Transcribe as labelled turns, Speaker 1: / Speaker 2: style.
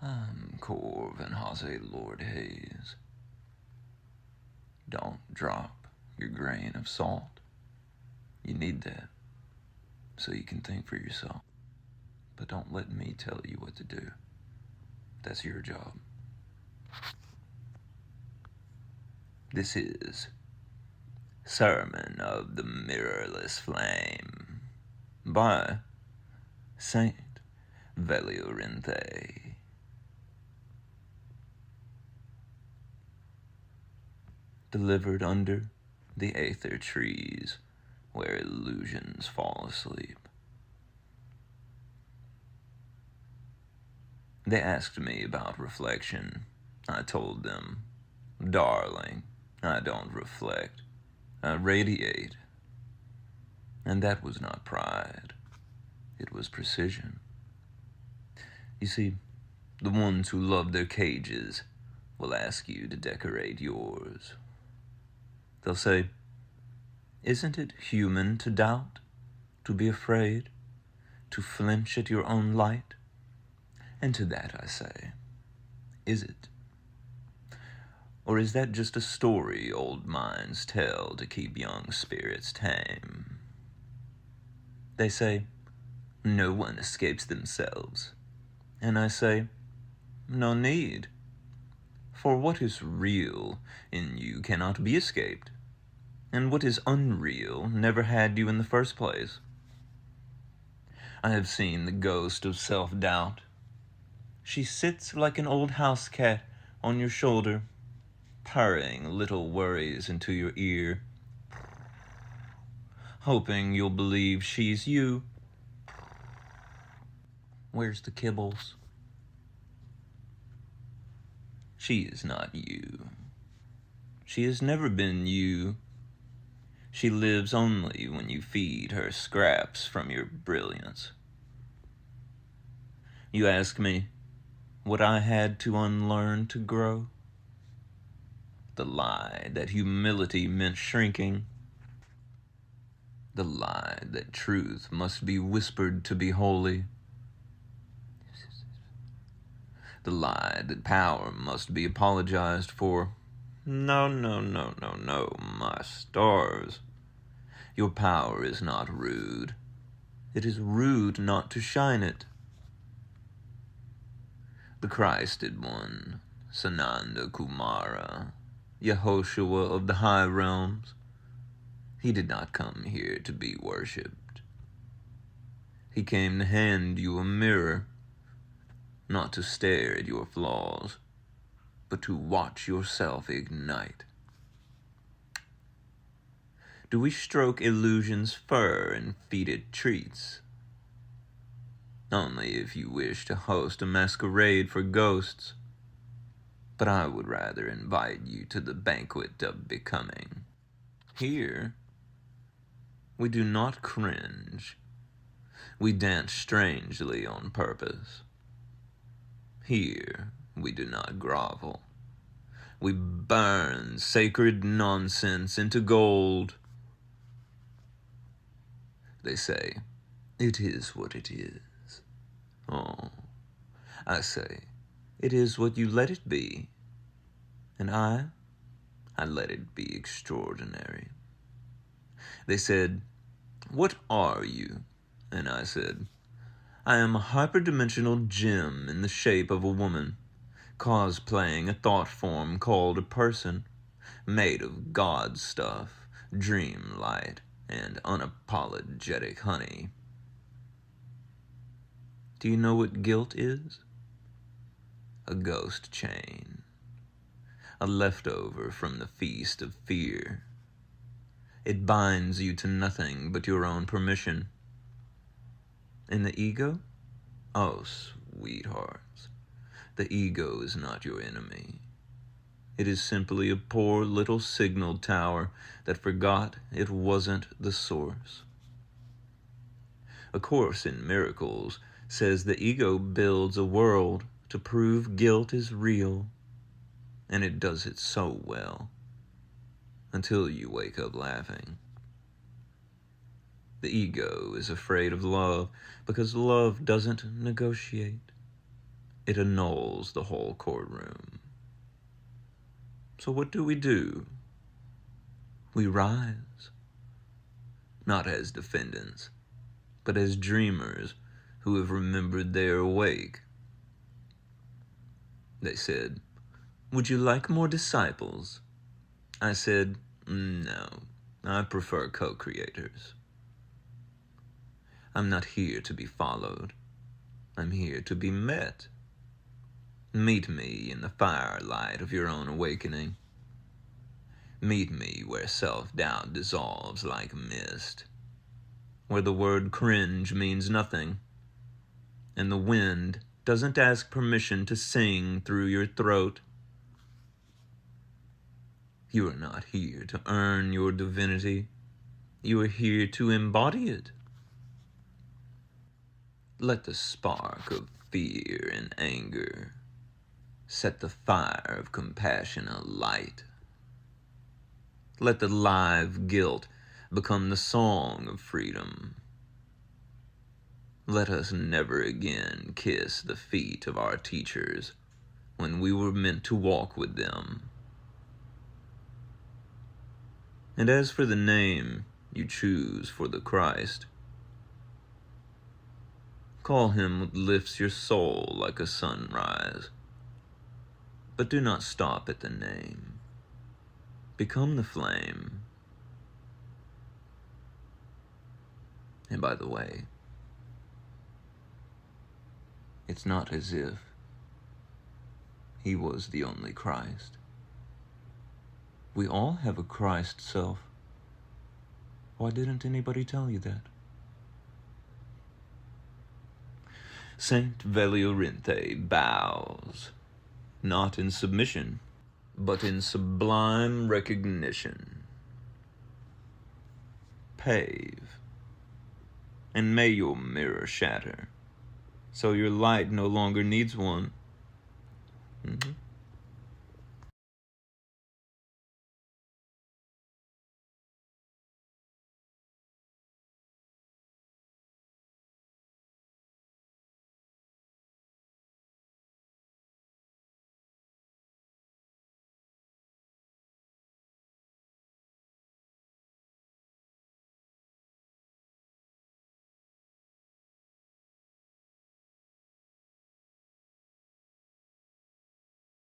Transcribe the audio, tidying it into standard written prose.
Speaker 1: I'm Corvin Jose Lord Hayes. Don't drop your grain of salt. You need that so you can think for yourself. But don't let me tell you what to do. That's your job. This is Sermon of the Mirrorless Flame by Saint Veliorenthé. Delivered under the aether trees where illusions fall asleep. They asked me about reflection. I told them, darling, I don't reflect. I radiate. And that was not pride. It was precision. You see, the ones who love their cages will ask you to decorate yours. They'll say, isn't it human to doubt, to be afraid, to flinch at your own light? And to that I say, is it? Or is that just a story old minds tell to keep young spirits tame? They say, no one escapes themselves. And I say, no need. For what is real in you cannot be escaped. And what is unreal never had you in the first place. I have seen the ghost of self-doubt. She sits like an old house cat on your shoulder, purring little worries into your ear, hoping you'll believe she's you. Where's the kibbles? She is not you. She has never been you. She lives only when you feed her scraps from your brilliance. You ask me what I had to unlearn to grow? The lie that humility meant shrinking. The lie that truth must be whispered to be holy. The lie that power must be apologized for. No, my stars. Your power is not rude. It is rude not to shine it. The Christed One, Sananda Kumara, Yehoshua of the high realms, he did not come here to be worshipped. He came to hand you a mirror, not to stare at your flaws, but to watch yourself ignite. Do we stroke illusion's fur and feed it treats? Only if you wish to host a masquerade for ghosts. But I would rather invite you to the banquet of becoming. Here, we do not cringe. We dance strangely on purpose. Here, we do not grovel. We burn sacred nonsense into gold. They say, it is what it is. Oh, I say, it is what you let it be. And I let it be extraordinary. They said, what are you? And I said, I am a hyperdimensional gem in the shape of a woman, cosplaying a thought form called a person, made of God stuff, dream light, and unapologetic honey. Do you know what guilt is? A ghost chain. A leftover from the feast of fear. It binds you to nothing but your own permission. And the ego? Oh, sweethearts, the ego is not your enemy. It is simply a poor little signal tower that forgot it wasn't the source. A Course in Miracles says the ego builds a world to prove guilt is real, and it does it so well, until you wake up laughing. The ego is afraid of love because love doesn't negotiate. it annuls the whole courtroom. So what do? We rise, not as defendants, but as dreamers who have remembered they are awake. They said, "Would you like more disciples?" I said, "No, I prefer co-creators. I'm not here to be followed. I'm here to be met. Meet me in the firelight of your own awakening. Meet me where self-doubt dissolves like mist, where the word cringe means nothing, and the wind doesn't ask permission to sing through your throat. You are not here to earn your divinity. You are here to embody it. Let the spark of fear and anger set the fire of compassion alight. Let the live guilt become the song of freedom. Let us never again kiss the feet of our teachers when we were meant to walk with them. And as for the name you choose for the Christ, call him what lifts your soul like a sunrise. But do not stop at the name. Become the flame. And by the way, it's not as if he was the only Christ. We all have a Christ self. Why didn't anybody tell you that? Saint Veliorenthé bows, not in submission, but in sublime recognition. Pave, and may your mirror shatter, so your light no longer needs one.